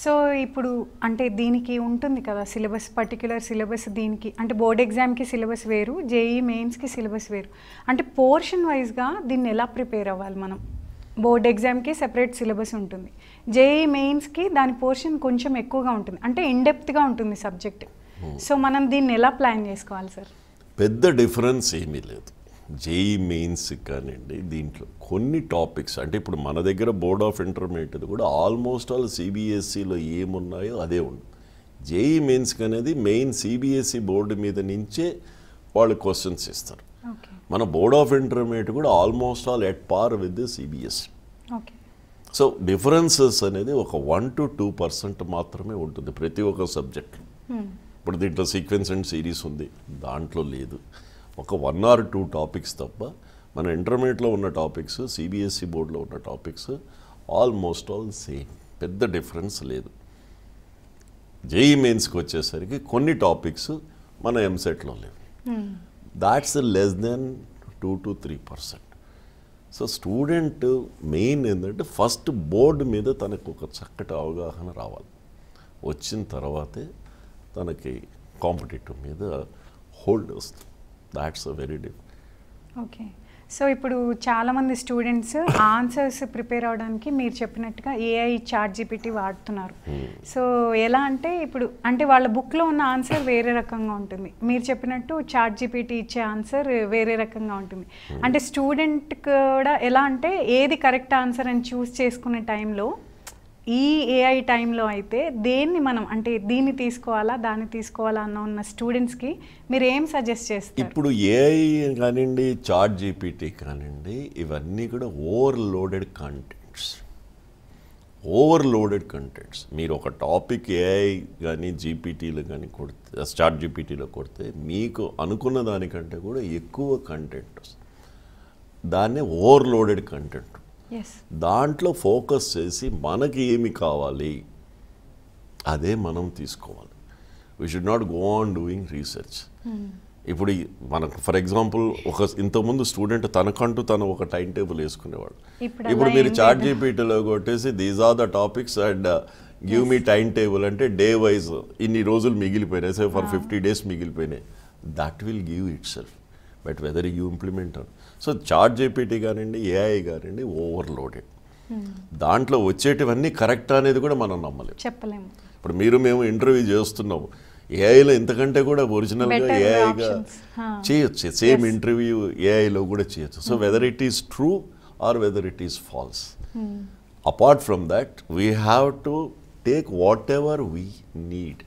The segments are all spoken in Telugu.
సో ఇప్పుడు అంటే దీనికి ఉంటుంది కదా సిలబస్, పర్టిక్యులర్ సిలబస్ దీనికి, అంటే బోర్డ్ ఎగ్జామ్కి సిలబస్ వేరు, జేఈ మెయిన్స్కి సిలబస్ వేరు. అంటే పోర్షన్ వైజ్గా దీన్ని ఎలా ప్రిపేర్ అవ్వాలి మనం? బోర్డ్ ఎగ్జామ్కి సెపరేట్ సిలబస్ ఉంటుంది, జేఈ మెయిన్స్కి దాని పోర్షన్ కొంచెం ఎక్కువగా ఉంటుంది, అంటే ఇన్డెప్త్గా ఉంటుంది సబ్జెక్ట్. సో మనం దీన్ని ఎలా ప్లాన్ చేసుకోవాలి సార్? పెద్ద డిఫరెన్స్ ఏమీ లేదు. జేఈ మెయిన్స్ కానివ్వండి, దీంట్లో కొన్ని టాపిక్స్ అంటే ఇప్పుడు మన దగ్గర బోర్డ్ ఆఫ్ ఇంటర్మీడియట్ కూడా ఆల్మోస్ట్ ఆల్ సిబిఎస్ఈలో ఏమున్నాయో అదే ఉంది. జేఈ మెయిన్స్కి అనేది మెయిన్ సిబిఎస్ఈ బోర్డు మీద నుంచే వాళ్ళు క్వశ్చన్స్ ఇస్తారు. మన బోర్డ్ ఆఫ్ ఇంటర్మీడియట్ కూడా almost all at par with the CBSE. So differences అనేది ఒక 1 to 2% మాత్రమే ఉంటుంది ప్రతి ఒక్క సబ్జెక్ట్. ఇప్పుడు దీంట్లో సీక్వెన్స్ అండ్ సిరీస్ ఉంది, దాంట్లో లేదు. ఒక 1 or 2 టాపిక్స్ తప్ప మన ఇంటర్మీడియట్లో ఉన్న టాపిక్స్, సిబిఎస్ఈ బోర్డులో ఉన్న టాపిక్స్ ఆల్మోస్ట్ ఆల్ సేమ్, పెద్ద డిఫరెన్స్ లేదు. జేఈ మెయిన్స్కి వచ్చేసరికి కొన్ని టాపిక్స్ మన ఎంసెట్లో లేవు. That's less than 2 to 3%. So student main ఏంటంటే ఫస్ట్ బోర్డు మీద తనకు ఒక చక్కటి అవగాహన రావాలి. వచ్చిన తర్వాతే తనకి కాంపిటేటివ్ మీద హోల్డ్ వస్తుంది. That's a very different. Okay. So ఇప్పుడు చాలామంది స్టూడెంట్స్ ఆన్సర్స్ ప్రిపేర్ అవ్వడానికి మీరు చెప్పినట్టుగా ఏఐ, చాట్ జీపీటీ వాడుతున్నారు. సో ఎలా అంటే ఇప్పుడు అంటే వాళ్ళ బుక్లో ఉన్న ఆన్సర్ వేరే రకంగా ఉంటుంది, మీరు చెప్పినట్టు చాట్ జీపీటీ ఇచ్చే ఆన్సర్ వేరే రకంగా ఉంటుంది. అంటే స్టూడెంట్ కూడా ఎలా అంటే ఏది కరెక్ట్ ఆన్సర్ అని చూస్ చేసుకునే టైంలో ఈ ఏఐ టైంలో అయితే దేన్ని మనం అంటే దీన్ని తీసుకోవాలా దాన్ని తీసుకోవాలా అన్న ఉన్న స్టూడెంట్స్కి మీరు ఏం సజెస్ట్ చేస్తారు? ఇప్పుడు ఏఐ కానివ్వండి, చాట్ జీపీటీ కానివ్వండి, ఇవన్నీ కూడా ఓవర్లోడెడ్ కంటెంట్స్. మీరు ఒక టాపిక్ ఏఐ కానీ జీపీటీలో కానీ కొడితే, చాట్ జీపీటీలో కొడితే మీకు అనుకున్న దానికంటే కూడా ఎక్కువ కంటెంట్ వస్తుంది. దాన్నే ఓవర్లోడెడ్ కంటెంట్. దాంట్లో ఫోకస్ చేసి మనకి ఏమి కావాలి అదే మనం తీసుకోవాలి. We should not go on doing research. ఇప్పుడు మనకు ఫర్ ఎగ్జాంపుల్ ఇంతకుముందు స్టూడెంట్ తనకంటూ తను ఒక టైం టేబుల్ వేసుకునేవాడు. ఇప్పుడు మీరు చాట్ జీపీటీలో కొట్టేసి these are the topics and give me time table అంటే డే వైజ్ ఇన్ని రోజులు మిగిలిపోయినాయి, సే ఫర్ 50 days మిగిలిపోయినాయి. That will give itself, but whether you implement on. So ChatGPT కానివ్వండి, ఏఐ కానివ్వండి, ఓవర్లోడెడ్. దాంట్లో వచ్చేటివన్నీ కరెక్ట్ అనేది కూడా మనం చెప్పలేము. ఇప్పుడు మేము ఇంటర్వ్యూ చేస్తున్నాము, ఏఐలో ఇంతకంటే కూడా ఒరిజినల్గా ఏఐగా చేయొచ్చు. సేమ్ ఇంటర్వ్యూ ఏఐలో కూడా చేయొచ్చు. So whether it is true or whether it is false, apart from that we have to take what ever we need.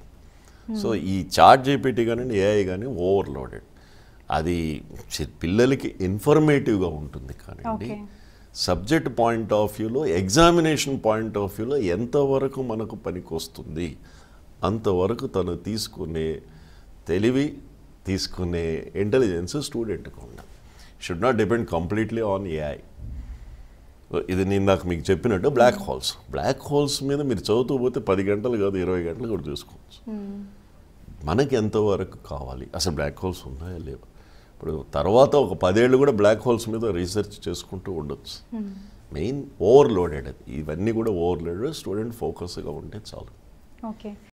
So ఈ చాట్ జీపీటీ కానీ ఏఐ కానీ ఓవర్లోడెడ్. అది పిల్లలకి ఇన్ఫర్మేటివ్గా ఉంటుంది కానీ సబ్జెక్ట్ పాయింట్ ఆఫ్ వ్యూలో, ఎగ్జామినేషన్ పాయింట్ ఆఫ్ వ్యూలో ఎంతవరకు మనకు పనికి వస్తుంది అంతవరకు తను తీసుకునే తెలివి, తీసుకునే ఇంటెలిజెన్స్ స్టూడెంట్కి ఉండాలి. Should not depend completely on AI. ఇది నేను నాకు మీకు చెప్పినట్టు బ్లాక్ హోల్స్ మీద మీరు చదువుతూ పోతే 10 గంటలు కాదు 20 గంటలు కూడా చూసుకోవచ్చు. మనకి ఎంతవరకు కావాలి, అసలు బ్లాక్ హోల్స్ ఉన్నాయా లేవా. ఇప్పుడు తర్వాత ఒక 10 ఏళ్ళు కూడా బ్లాక్ హోల్స్ మీద రీసెర్చ్ చేసుకుంటూ ఉండొచ్చు. Main overloaded. ఇవన్నీ కూడా ఓవర్లోడెడ్. స్టూడెంట్ ఫోకస్గా ఉంటే చాలు. ఓకే.